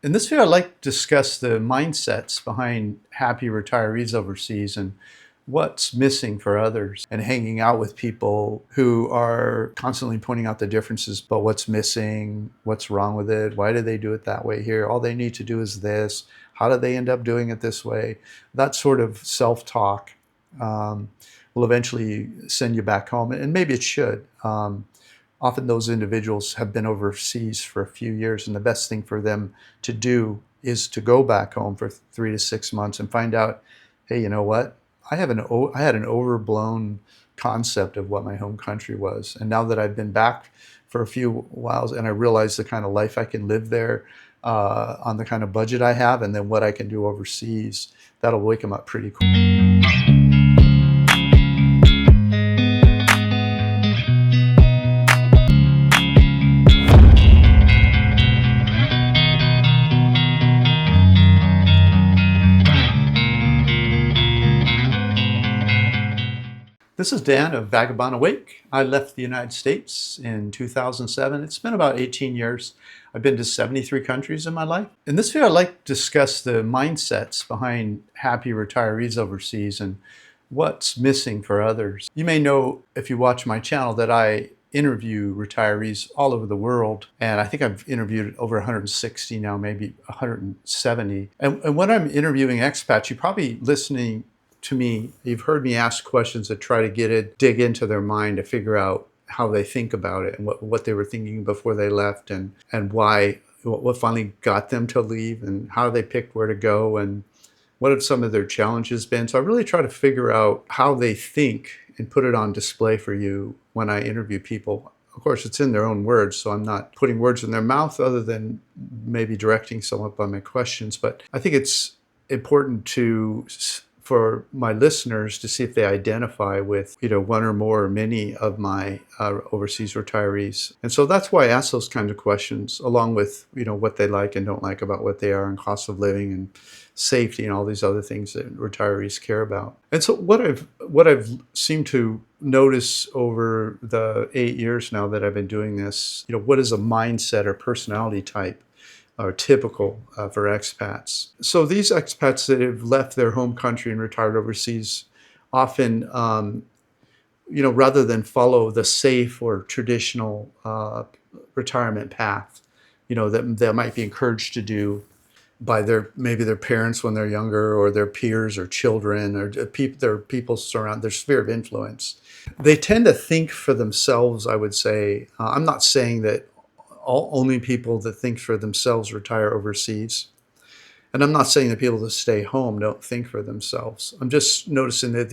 In this video, I'd like to discuss the mindsets behind happy retirees overseas and what's missing for others, and hanging out with people who are constantly pointing out the differences, but what's missing, what's wrong with it, why do they do it that way here, all they need to do is this, how did they end up doing it this way? That sort of self-talk will eventually send you back home, and maybe it should. Often those individuals have been overseas for a few years, and the best thing for them to do is to go back home for 3 to 6 months and find out, hey, you know what? I had an overblown concept of what my home country was. And now that I've been back for a few whiles and I realize the kind of life I can live there on the kind of budget I have, and then what I can do overseas, that'll wake them up pretty quick. This is Dan of Vagabond Awake. I left the United States in 2007. It's been about 18 years. I've been to 73 countries in my life. In this video, I'd like to discuss the mindsets behind happy retirees overseas and what's missing for others. You may know, if you watch my channel, that I interview retirees all over the world. And I think I've interviewed over 160 now, maybe 170. And when I'm interviewing expats, you're probably listening to me, you've heard me ask questions that try to dig into their mind to figure out how they think about it and what they were thinking before they left, and why, what finally got them to leave, and how they picked where to go, and what have some of their challenges been. So I really try to figure out how they think and put it on display for you when I interview people. Of course, it's in their own words, so I'm not putting words in their mouth other than maybe directing somewhat by my questions. But I think it's important for my listeners to see if they identify with, one or more or many of my overseas retirees. And so that's why I ask those kinds of questions, along with, what they like and don't like about what they are, and cost of living and safety and all these other things that retirees care about. And so what I've seemed to notice over the 8 years now that I've been doing this, what is a mindset or personality type are typical for expats. So these expats that have left their home country and retired overseas often, rather than follow the safe or traditional retirement path, that they might be encouraged to do by maybe their parents when they're younger, or their peers or children, or their people surround their sphere of influence. They tend to think for themselves, I would say. I'm not saying that only people that think for themselves retire overseas. And I'm not saying that people that stay home don't think for themselves. I'm just noticing that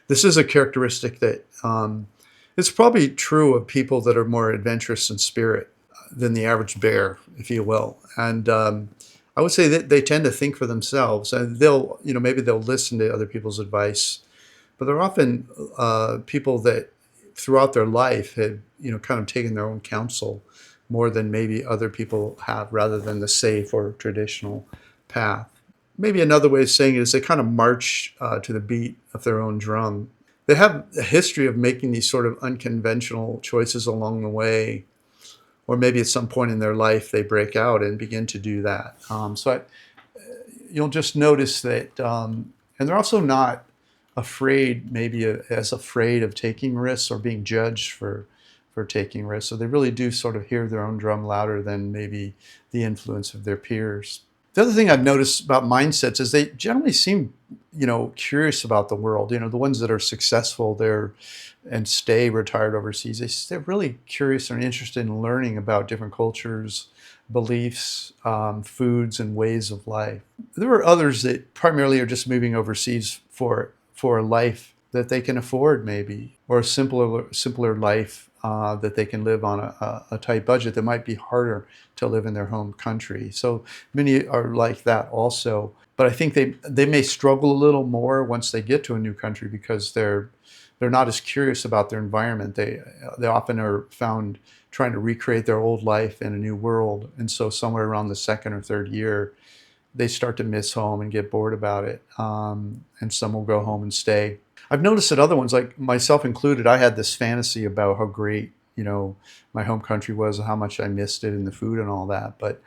this is a characteristic that it's probably true of people that are more adventurous in spirit than the average bear, if you will. And I would say that they tend to think for themselves, and maybe they'll listen to other people's advice, but they're often people that throughout their life had, kind of taken their own counsel more than maybe other people have, rather than the safe or traditional path. Maybe another way of saying it is they kind of march to the beat of their own drum. They have a history of making these sort of unconventional choices along the way, or maybe at some point in their life they break out and begin to do that. You'll just notice that, and they're also not afraid, maybe as afraid of taking risks or being judged for taking risks. So they really do sort of hear their own drum louder than maybe the influence of their peers. The other thing I've noticed about mindsets is they generally seem, curious about the world. The ones that are successful and stay retired overseas, they're really curious and interested in learning about different cultures, beliefs, foods, and ways of life. There are others that primarily are just moving overseas for a life that they can afford, maybe, or a simpler life that they can live on a tight budget that might be harder to live in their home country. So many are like that also. But I think they may struggle a little more once they get to a new country, because they're not as curious about their environment. They often are found trying to recreate their old life in a new world. And so somewhere around the second or third year, they start to miss home and get bored about it. And some will go home and stay. I've noticed that other ones, like myself included, I had this fantasy about how great, my home country was, how much I missed it, and the food and all that. But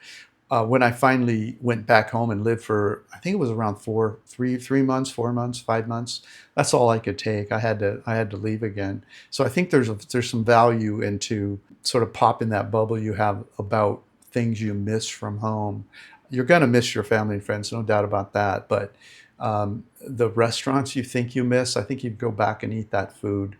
When I finally went back home and lived for, I think it was around 3 months, 4 months, 5 months. That's all I could take. I had to leave again. So I think there's some value into sort of popping that bubble you have about things you miss from home. You're going to miss your family and friends, no doubt about that. But the restaurants you think you miss, I think you go back and eat that food.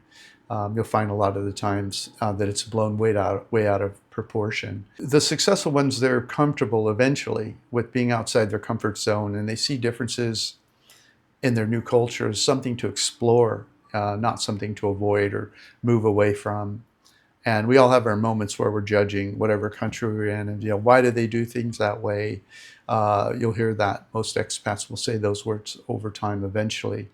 You'll find a lot of the times that it's blown way out of proportion. The successful ones, they're comfortable eventually with being outside their comfort zone, and they see differences in their new culture as something to explore, not something to avoid or move away from. And we all have our moments where we're judging whatever country we're in, and why do they do things that way? You'll hear that most expats will say those words over time eventually.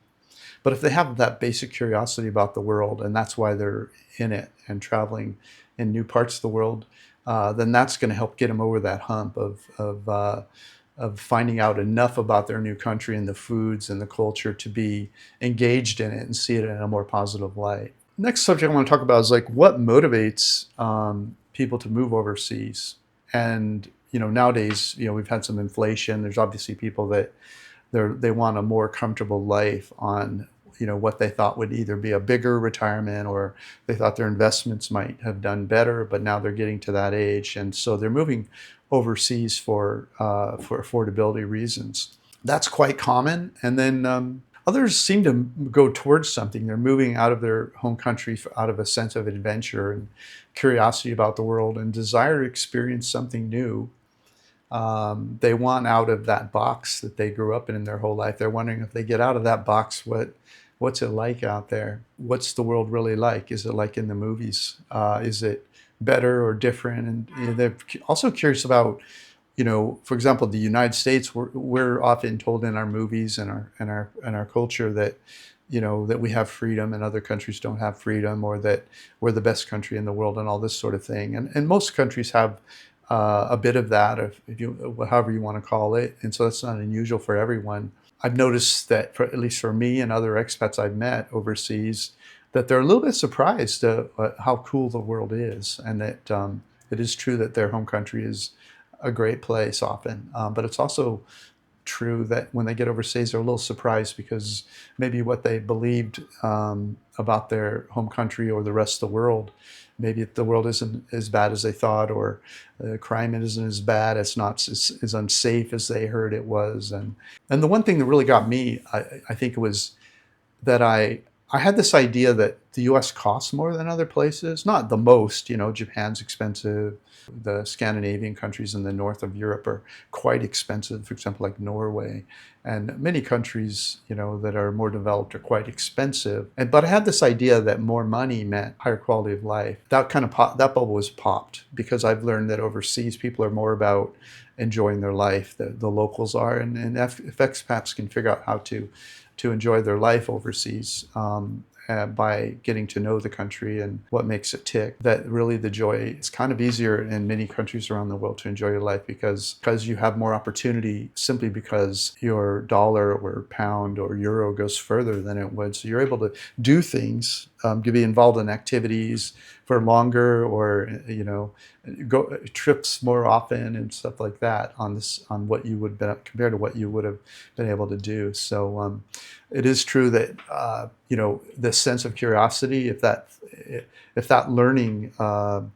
But if they have that basic curiosity about the world, and that's why they're in it and traveling in new parts of the world, then that's going to help get them over that hump of finding out enough about their new country and the foods and the culture to be engaged in it and see it in a more positive light. Next subject I want to talk about is like what motivates people to move overseas. And nowadays, we've had some inflation. There's obviously people that they want a more comfortable life on what they thought would either be a bigger retirement, or they thought their investments might have done better, but now they're getting to that age, and so they're moving overseas for affordability reasons. That's quite common. And then others seem to go towards something. They're moving out of their home country out of a sense of adventure and curiosity about the world and desire to experience something new. They want out of that box that they grew up in their whole life. They're wondering if they get out of that box, what's it like out there? What's the world really like? Is it like in the movies? Is it better or different? And they're also curious about, for example, the United States. We're often told in our movies and our culture that that we have freedom and other countries don't have freedom, or that we're the best country in the world and all this sort of thing. And most countries have a bit of that, if however you want to call it. And so that's not unusual for everyone. I've noticed that, at least for me and other expats I've met overseas, that they're a little bit surprised at how cool the world is, and that it is true that their home country is a great place often. But it's also true that when they get overseas, they're a little surprised because maybe what they believed about their home country or the rest of the world, maybe the world isn't as bad as they thought, or crime isn't as bad, it's not as unsafe as they heard it was. And the one thing that really got me, I think, was that I had this idea that the US costs more than other places. Not the most, Japan's expensive. The Scandinavian countries in the north of Europe are quite expensive, for example, like Norway. And many countries, that are more developed are quite expensive. But I had this idea that more money meant higher quality of life. That that bubble was popped, because I've learned that overseas people are more about enjoying their life, the locals are. And if expats can figure out how to enjoy their life overseas, by getting to know the country and what makes it tick, that really the joy, it's kind of easier in many countries around the world to enjoy your life because you have more opportunity, simply because your dollar or pound or euro goes further than it would. So you're able to do things, to be involved in activities for longer, or go trips more often and stuff like that on what you would be, compared to what you would have been able to do. So it is true that this sense of curiosity, if that learning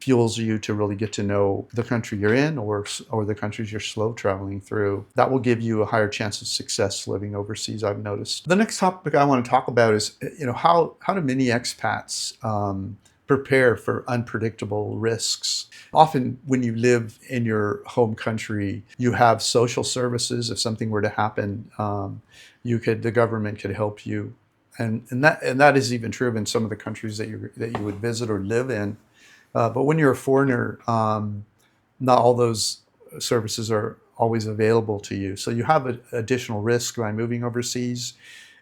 fuels you to really get to know the country you're in, or the countries you're slow traveling through, that will give you a higher chance of success living overseas, I've noticed. The next topic I want to talk about is how do many expats prepare for unpredictable risks. Often when you live in your home country, you have social services. If something were to happen, the government could help you. And that is even true in some of the countries that you would visit or live in. But when you're a foreigner, not all those services are always available to you. So you have an additional risk by moving overseas.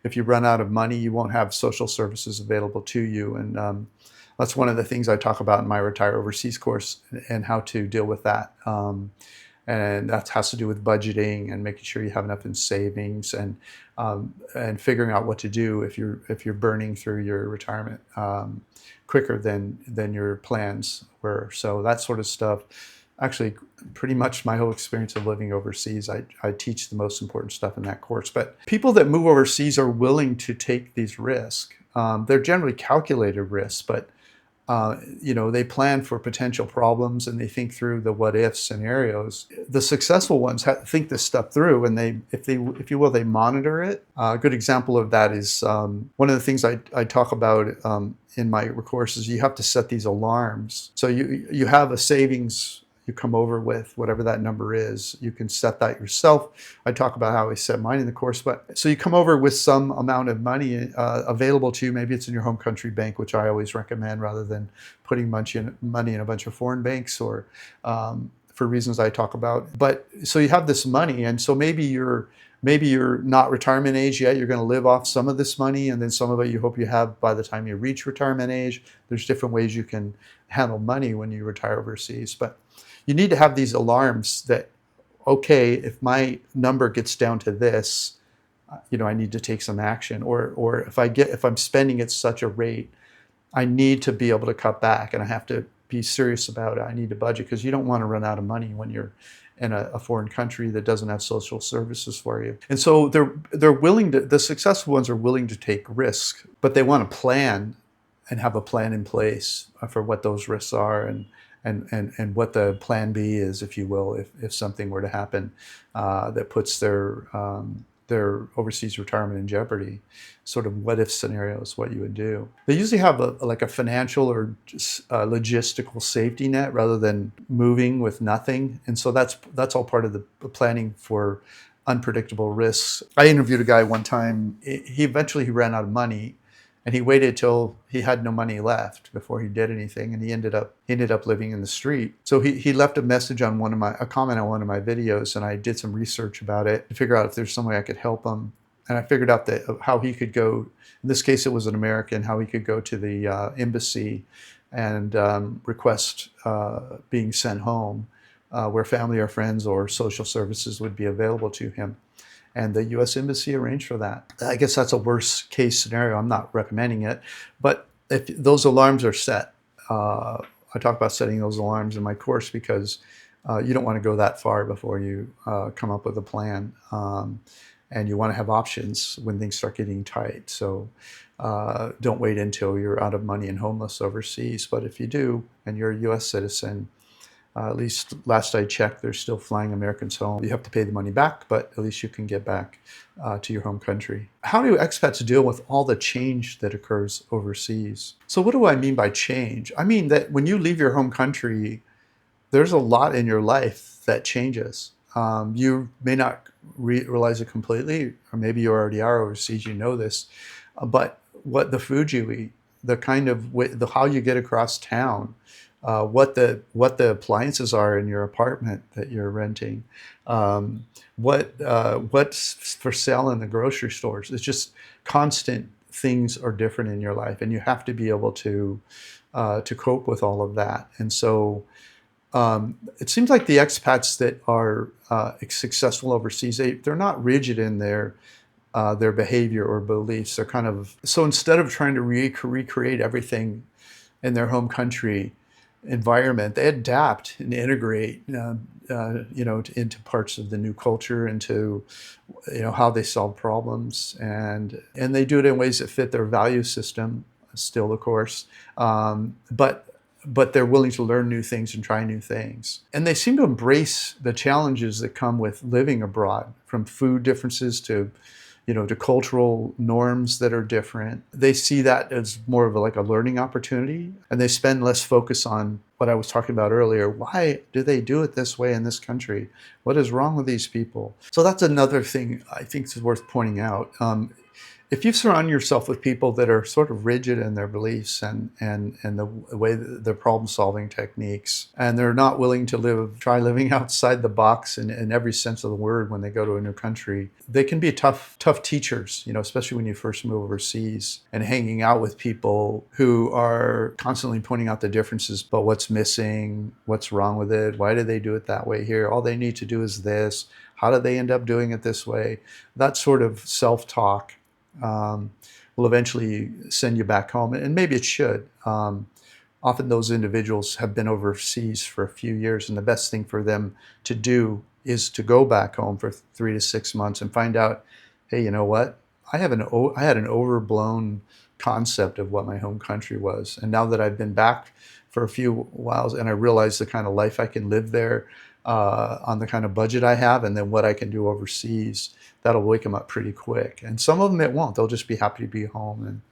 If you run out of money, you won't have social services available to you. And that's one of the things I talk about in my Retire Overseas course, and how to deal with that. And that has to do with budgeting and making sure you have enough in savings, and figuring out what to do if you're burning through your retirement quicker than your plans were. So that sort of stuff actually pretty much my whole experience of living overseas. I teach the most important stuff in that course. But people that move overseas are willing to take these risks. They're generally calculated risks, but you know, they plan for potential problems and they think through the what-if scenarios. The successful ones think this stuff through, and if you will, they monitor it. A good example of that is one of the things I talk about in my courses. You have to set these alarms. So you have a savings you come over with, whatever that number is. You can set that yourself. I talk about how I set mine in the course. But so you come over with some amount of money available to you. Maybe it's in your home country bank, which I always recommend, rather than putting money in a bunch of foreign banks, or for reasons I talk about. But so you have this money, and so maybe you're not retirement age yet. You're going to live off some of this money, and then some of it you hope you have by the time you reach retirement age. There's different ways you can handle money when you retire overseas. But you need to have these alarms that, okay, if my number gets down to this, you know, I need to take some action. Or if I'm spending at such a rate, I need to be able to cut back, and I have to be serious about it. I need to budget, because you don't want to run out of money when you're in a foreign country that doesn't have social services for you. And so they're willing to, the successful ones are willing to take risks, but they want to plan and have a plan in place for what those risks are, and what the plan B is, if you will, if something were to happen that puts their overseas retirement in jeopardy. Sort of what if scenarios, what you would do. They usually have like a financial or just logistical safety net rather than moving with nothing. And so that's all part of the planning for unpredictable risks. I interviewed a guy one time. He eventually ran out of money, and he waited till he had no money left before he did anything, and he ended up living in the street. So he left a message on a comment on one of my videos, and I did some research about it to figure out if there's some way I could help him. And I figured out that how he could go, in this case it was an American, how he could go to the embassy and request being sent home, where family or friends or social services would be available to him. And the U.S. Embassy arranged for that. I guess that's a worst case scenario. I'm not recommending it. But if those alarms are set, I talk about setting those alarms in my course, because you don't want to go that far before you come up with a plan. And you want to have options when things start getting tight. So don't wait until you're out of money and homeless overseas. But if you do, and you're a U.S. citizen, at least last I checked, they're still flying Americans home. You have to pay the money back, but at least you can get back to your home country. How do expats deal with all the change that occurs overseas? So what do I mean by change? I mean that when you leave your home country, there's a lot in your life that changes. You may not realize it completely, or maybe you already are overseas, you know this, but what the food you eat, the kind of how you get across town, what the appliances are in your apartment that you're renting, what's for sale in the grocery stores. It's just constant things are different in your life, and you have to be able to cope with all of that. And so it seems like the expats that are successful overseas, they're not rigid in their behavior or beliefs. They're kind of, so instead of trying to recreate everything in their home country environment, they adapt and integrate, into parts of the new culture, into, how they solve problems, and they do it in ways that fit their value system, still, of course, but they're willing to learn new things and try new things. And they seem to embrace the challenges that come with living abroad, from food differences to cultural norms that are different. They see that as more of a learning opportunity, and they spend less focus on what I was talking about earlier. Why do they do it this way in this country? What is wrong with these people? So that's another thing I think is worth pointing out. If you surround yourself with people that are sort of rigid in their beliefs and the way their problem-solving techniques, and they're not willing to try living outside the box in every sense of the word when they go to a new country, they can be tough teachers, especially when you first move overseas, and hanging out with people who are constantly pointing out the differences, but what's missing, what's wrong with it, why do they do it that way here, all they need to do is this, how did they end up doing it this way? That sort of self-talk will eventually send you back home, and maybe it should. often those individuals have been overseas for a few years, and the best thing for them to do is to go back home for 3 to 6 months and find out, hey, you know what? I had an overblown concept of what my home country was. And now that I've been back for a few whiles and I realize the kind of life I can live there on the kind of budget I have, and then what I can do overseas, that'll wake them up pretty quick. And some of them it won't. They'll just be happy to be home,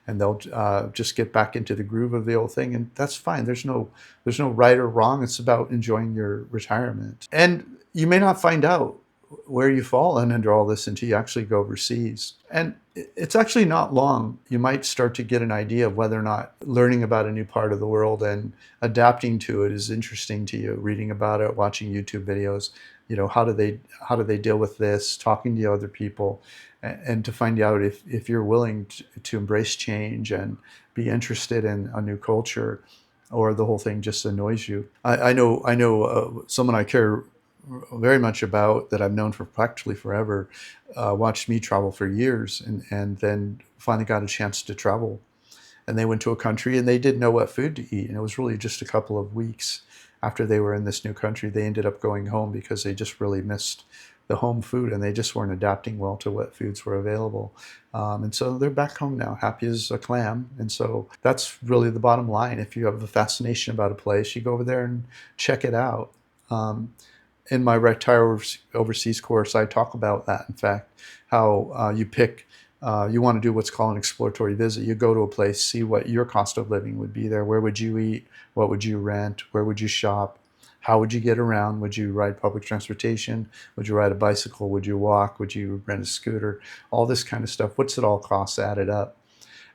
and they'll just get back into the groove of the old thing, and that's fine. There's no right or wrong. It's about enjoying your retirement. And you may not find out where you fall in under all this until you actually go overseas. And it's actually not long. You might start to get an idea of whether or not learning about a new part of the world and adapting to it is interesting to you. Reading about it, watching YouTube videos, how do they deal with this, talking to other people, and to find out if you're willing to embrace change and be interested in a new culture, or the whole thing just annoys you. I know someone I care very much about, that I've known for practically forever, watched me travel for years, and then finally got a chance to travel. And they went to a country and they didn't know what food to eat. And it was really just a couple of weeks after they were in this new country, they ended up going home because they just really missed the home food, and they just weren't adapting well to what foods were available. And so they're back home now, happy as a clam. And so that's really the bottom line. If you have a fascination about a place, you go over there and check it out. In my Retire Overseas course, I talk about that, in fact, how you want to do what's called an exploratory visit. You go to a place, see what your cost of living would be there. Where would you eat? What would you rent? Where would you shop? How would you get around? Would you ride public transportation? Would you ride a bicycle? Would you walk? Would you rent a scooter? All this kind of stuff. What's it all cost added up?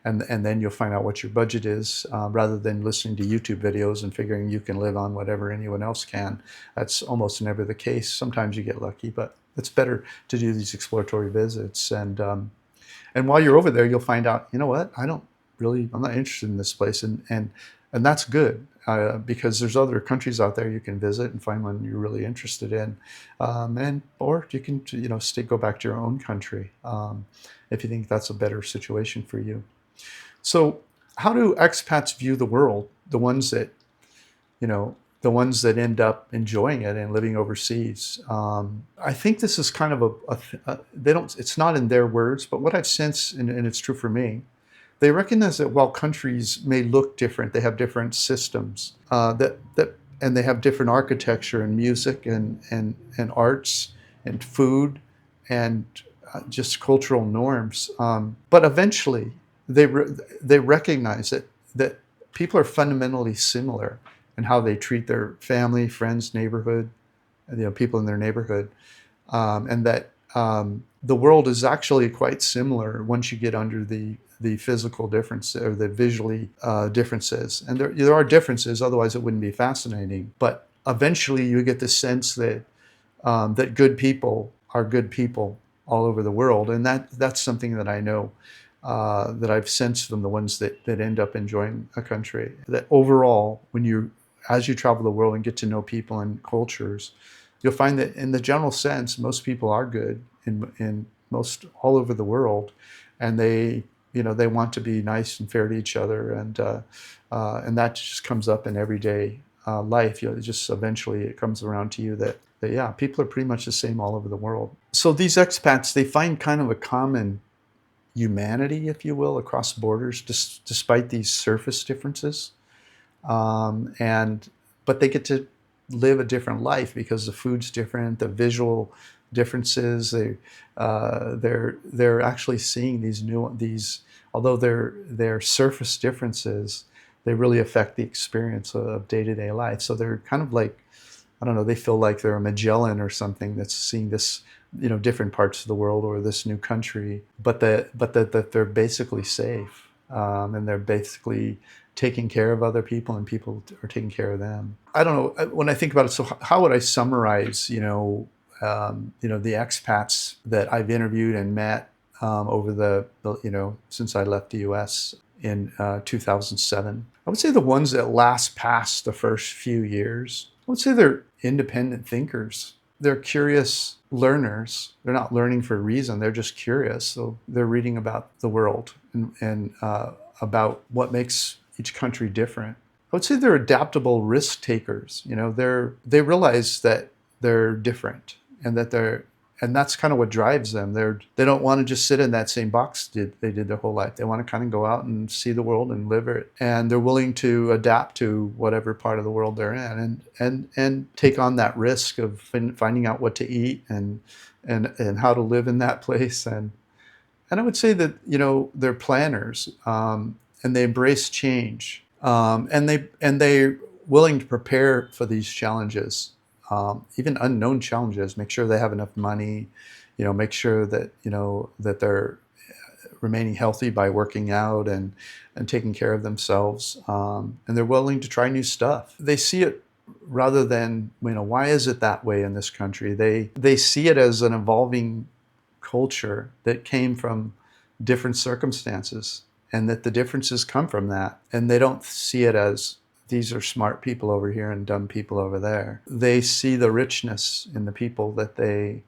And then you'll find out what your budget is, rather than listening to YouTube videos and figuring you can live on whatever anyone else can. That's almost never the case. Sometimes you get lucky, but it's better to do these exploratory visits. And while you're over there, you'll find out, you know what? I'm not interested in this place, and that's good, because there's other countries out there you can visit and find one you're really interested in, or you can go back to your own country if you think that's a better situation for you. So how do expats view the world? The ones that end up enjoying it and living overseas. I think this is kind of it's not in their words, but what I've sensed, and it's true for me, they recognize that while countries may look different, they have different systems, and they have different architecture and music and arts and food and just cultural norms. But eventually, they recognize that people are fundamentally similar in how they treat their family, friends, neighborhood, people in their neighborhood, and that the world is actually quite similar once you get under the physical difference or the visually differences. And there are differences, otherwise it wouldn't be fascinating. But eventually you get the sense that that good people are good people all over the world, and that's something that I know. That I've sensed from the ones that end up enjoying a country. That overall, as you travel the world and get to know people and cultures, you'll find that in the general sense, most people are good in most all over the world, and they want to be nice and fair to each other, and that just comes up in everyday life. Just eventually it comes around to you that yeah, people are pretty much the same all over the world. So these expats, they find kind of a common humanity, if you will, across borders, despite these surface differences, but they get to live a different life because the food's different, the visual differences. They're actually seeing these, although they're surface differences, they really affect the experience of day-to-day life. So they're kind of like, I don't know, they feel like they're a Magellan or something that's seeing this, different parts of the world or this new country, but that they're basically safe, and they're basically taking care of other people, and people are taking care of them. I don't know, when I think about it, so how would I summarize, the expats that I've interviewed and met over since I left the U.S. in 2007? I would say the ones that last past the first few years, I would say they're independent thinkers. They're curious learners. They're not learning for a reason. They're just curious. So they're reading about the world and about what makes each country different. would say they're adaptable risk takers. You know, they realize that they're different and that's kind of what drives them. They don't want to just sit in that same box they did their whole life. They want to kind of go out and see the world and live it. And they're willing to adapt to whatever part of the world they're in and take on that risk of finding out what to eat and how to live in that place. And I would say that, you know, they're planners, and they embrace change, and they're willing to prepare for these challenges. Even unknown challenges, make sure they have enough money, you know, make sure that, you know, that they're remaining healthy by working out and taking care of themselves. And they're willing to try new stuff. They see it rather than, you know, why is it that way in this country? They see it as an evolving culture that came from different circumstances and that the differences come from that. And they don't see it as these are smart people over here and dumb people over there. They see the richness in the people that they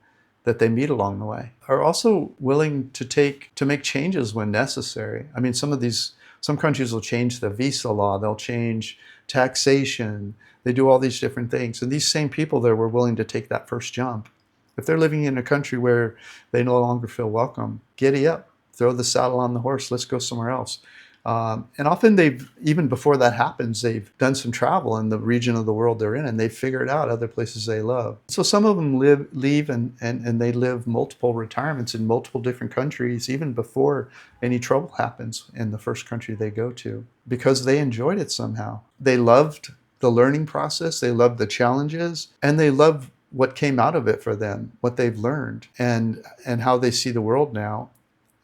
meet along the way. Are also willing to make changes when necessary. I mean, some countries will change the visa law, they'll change taxation, they do all these different things. And these same people there were willing to take that first jump. If they're living in a country where they no longer feel welcome, giddy up, throw the saddle on the horse, let's go somewhere else. And often even before that happens, they've done some travel in the region of the world they're in, and they've figured out other places they love. So some of them leave and they live multiple retirements in multiple different countries, even before any trouble happens in the first country they go to, because they enjoyed it somehow. They loved the learning process, they loved the challenges, and they loved what came out of it for them, what they've learned, and how they see the world now.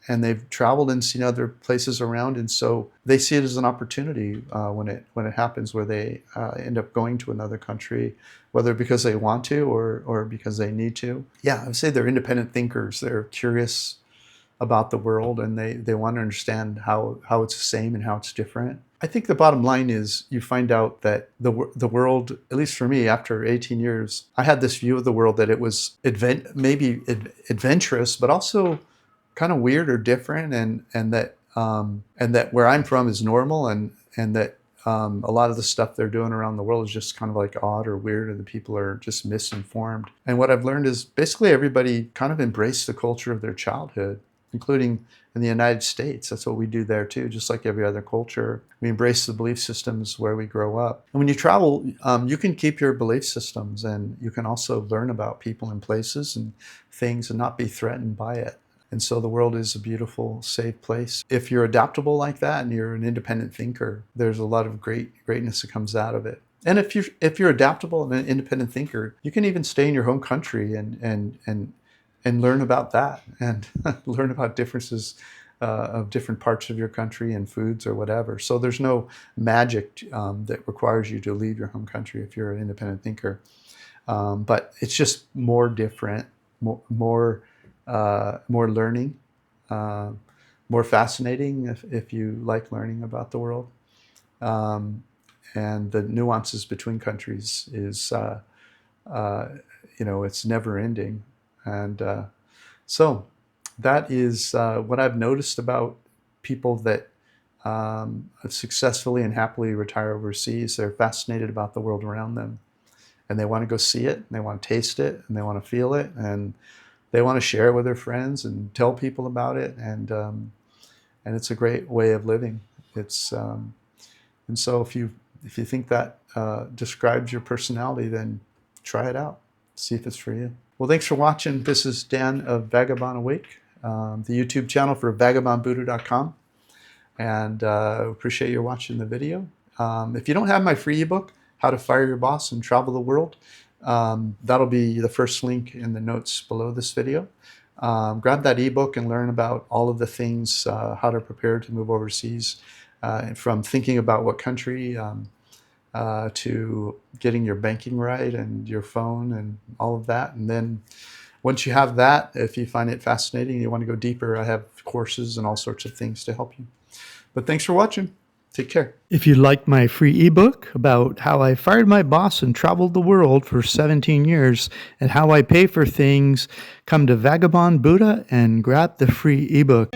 And they've traveled and seen other places around, and so they see it as an opportunity when it happens, where they end up going to another country, whether because they want to or because they need to. Yeah, I would say they're independent thinkers. They're curious about the world, and they want to understand how it's the same and how it's different. I think the bottom line is you find out that the world, at least for me, after 18 years, I had this view of the world that it was maybe adventurous, but also kind of weird or different, and that where I'm from is normal, and that a lot of the stuff they're doing around the world is just kind of like odd or weird, and the people are just misinformed. And what I've learned is basically everybody kind of embraced the culture of their childhood, including in the United States. That's what we do there too, just like every other culture. We embrace the belief systems where we grow up. And when you travel, you can keep your belief systems, and you can also learn about people and places and things and not be threatened by it. And so the world is a beautiful, safe place. If you're adaptable like that and you're an independent thinker, there's a lot of greatness that comes out of it. And if you're adaptable and an independent thinker, you can even stay in your home country and learn about that, and learn about differences of different parts of your country and foods or whatever. So there's no magic that requires you to leave your home country if you're an independent thinker. But it's just more different, more learning, more fascinating if you like learning about the world. And the nuances between countries is, it's never ending. And so that is what I've noticed about people that successfully and happily retire overseas. They're fascinated about the world around them, and they want to go see it, and they want to taste it, and they want to feel it, and they want to share it with their friends and tell people about it, and it's a great way of living. It's and so if you think that describes your personality, then try it out, see if it's for you. Well, thanks for watching. This is Dan of Vagabond Awake, the YouTube channel for vagabondbuddha.com, and appreciate you watching the video. If you don't have my free ebook, How to Fire Your Boss and Travel the World, that'll be the first link in the notes below this video. Grab that ebook and learn about all of the things, how to prepare to move overseas, from thinking about what country to getting your banking right and your phone and all of that. And then once you have that, if you find it fascinating and you want to go deeper, I have courses and all sorts of things to help you. But thanks for watching. Take care. If you like my free ebook about how I fired my boss and traveled the world for 17 years and how I pay for things, come to Vagabond Buddha and grab the free ebook.